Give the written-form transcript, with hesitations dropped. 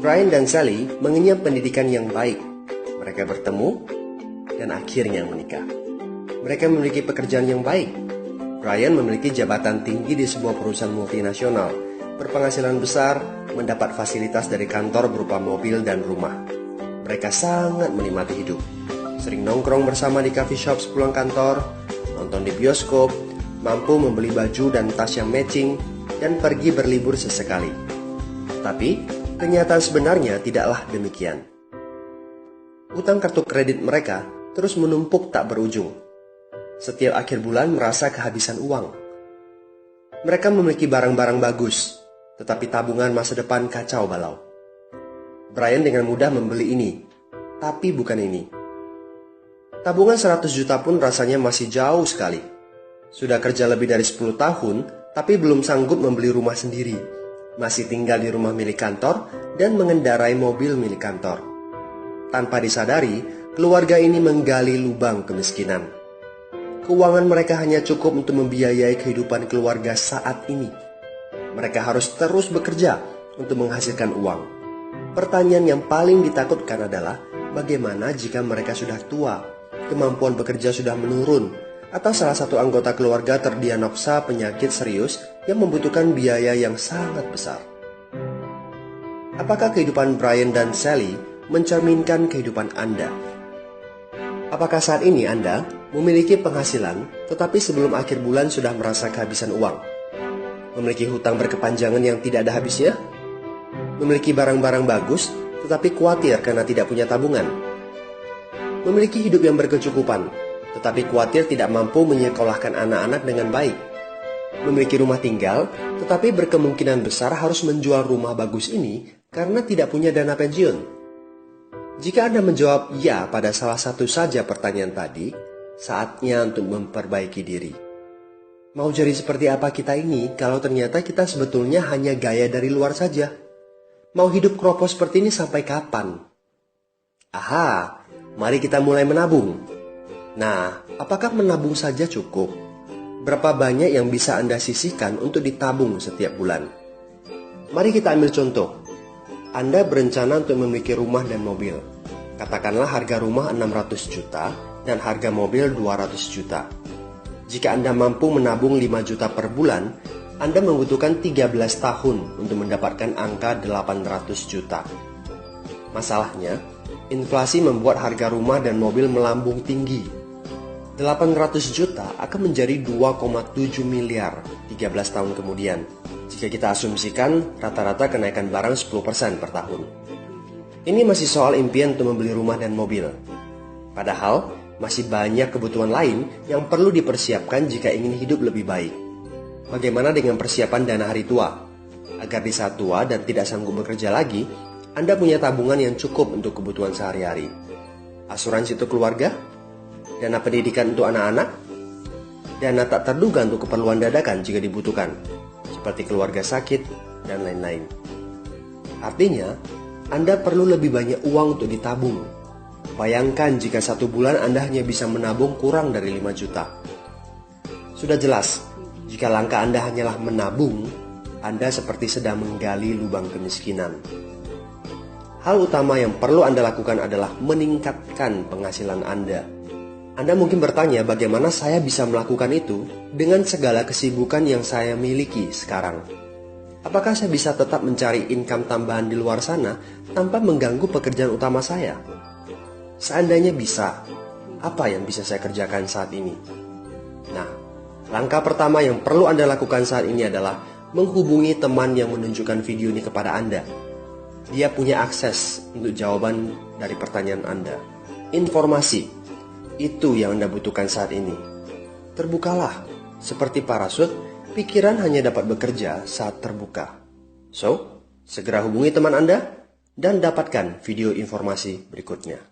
Brian dan Sally mengenyam pendidikan yang baik. Mereka bertemu dan akhirnya menikah. Mereka memiliki pekerjaan yang baik. Brian memiliki jabatan tinggi di sebuah perusahaan multinasional, berpenghasilan besar, mendapat fasilitas dari kantor berupa mobil dan rumah. Mereka sangat menikmati hidup. Sering nongkrong bersama di coffee shop sepulang kantor, nonton di bioskop, mampu membeli baju dan tas yang matching, dan pergi berlibur sesekali. Tapi, kenyataan sebenarnya tidaklah demikian. Utang kartu kredit mereka terus menumpuk tak berujung. Setiap akhir bulan merasa kehabisan uang. Mereka memiliki barang-barang bagus, tetapi tabungan masa depan kacau balau. Brian dengan mudah membeli ini, tapi bukan ini. Tabungan 100 juta pun rasanya masih jauh sekali. Sudah kerja lebih dari 10 tahun, tapi belum sanggup membeli rumah sendiri. Masih tinggal di rumah milik kantor dan mengendarai mobil milik kantor. Tanpa disadari, keluarga ini menggali lubang kemiskinan. Keuangan mereka hanya cukup untuk membiayai kehidupan keluarga saat ini. Mereka harus terus bekerja untuk menghasilkan uang. Pertanyaan yang paling ditakutkan adalah bagaimana jika mereka sudah tua, kemampuan bekerja sudah menurun, atau salah satu anggota keluarga terdiagnosa penyakit serius yang membutuhkan biaya yang sangat besar. Apakah kehidupan Brian dan Sally mencerminkan kehidupan Anda? Apakah saat ini Anda memiliki penghasilan, tetapi sebelum akhir bulan sudah merasa kehabisan uang? Memiliki hutang berkepanjangan yang tidak ada habisnya? Memiliki barang-barang bagus, tetapi khawatir karena tidak punya tabungan? Memiliki hidup yang berkecukupan, tetapi khawatir tidak mampu menyekolahkan anak-anak dengan baik? Memiliki rumah tinggal, tetapi berkemungkinan besar harus menjual rumah bagus ini karena tidak punya dana pensiun? Jika Anda menjawab ya pada salah satu saja pertanyaan tadi, saatnya untuk memperbaiki diri. Mau jadi seperti apa kita ini kalau ternyata kita sebetulnya hanya gaya dari luar saja? Mau hidup kropos seperti ini sampai kapan? Aha, mari kita mulai menabung. Nah, apakah menabung saja cukup? Berapa banyak yang bisa Anda sisihkan untuk ditabung setiap bulan? Mari kita ambil contoh. Anda berencana untuk memiliki rumah dan mobil. Katakanlah harga rumah 600 juta dan harga mobil 200 juta. Jika Anda mampu menabung 5 juta per bulan, Anda membutuhkan 13 tahun untuk mendapatkan angka 800 juta. Masalahnya, inflasi membuat harga rumah dan mobil melambung tinggi. 800 juta akan menjadi 2,7 miliar 13 tahun kemudian. Jika kita asumsikan rata-rata kenaikan barang 10% per tahun. Ini masih soal impian untuk membeli rumah dan mobil. Padahal, masih banyak kebutuhan lain yang perlu dipersiapkan jika ingin hidup lebih baik. Bagaimana dengan persiapan dana hari tua? Agar di saat tua dan tidak sanggup bekerja lagi, Anda punya tabungan yang cukup untuk kebutuhan sehari-hari. Asuransi untuk keluarga? Dana pendidikan untuk anak-anak? Dana tak terduga untuk keperluan dadakan jika dibutuhkan, seperti keluarga sakit, dan lain-lain. Artinya, Anda perlu lebih banyak uang untuk ditabung. Bayangkan jika satu bulan Anda hanya bisa menabung kurang dari 5 juta. Sudah jelas, jika langkah Anda hanyalah menabung, Anda seperti sedang menggali lubang kemiskinan. Hal utama yang perlu Anda lakukan adalah meningkatkan penghasilan Anda. Anda mungkin bertanya bagaimana saya bisa melakukan itu dengan segala kesibukan yang saya miliki sekarang. Apakah saya bisa tetap mencari income tambahan di luar sana tanpa mengganggu pekerjaan utama saya? Seandainya bisa, apa yang bisa saya kerjakan saat ini? Nah, langkah pertama yang perlu Anda lakukan saat ini adalah menghubungi teman yang menunjukkan video ini kepada Anda. Dia punya akses untuk jawaban dari pertanyaan Anda. Informasi. Itu yang Anda butuhkan saat ini. Terbukalah. Seperti parasut, pikiran hanya dapat bekerja saat terbuka. So, segera hubungi teman Anda dan dapatkan video informasi berikutnya.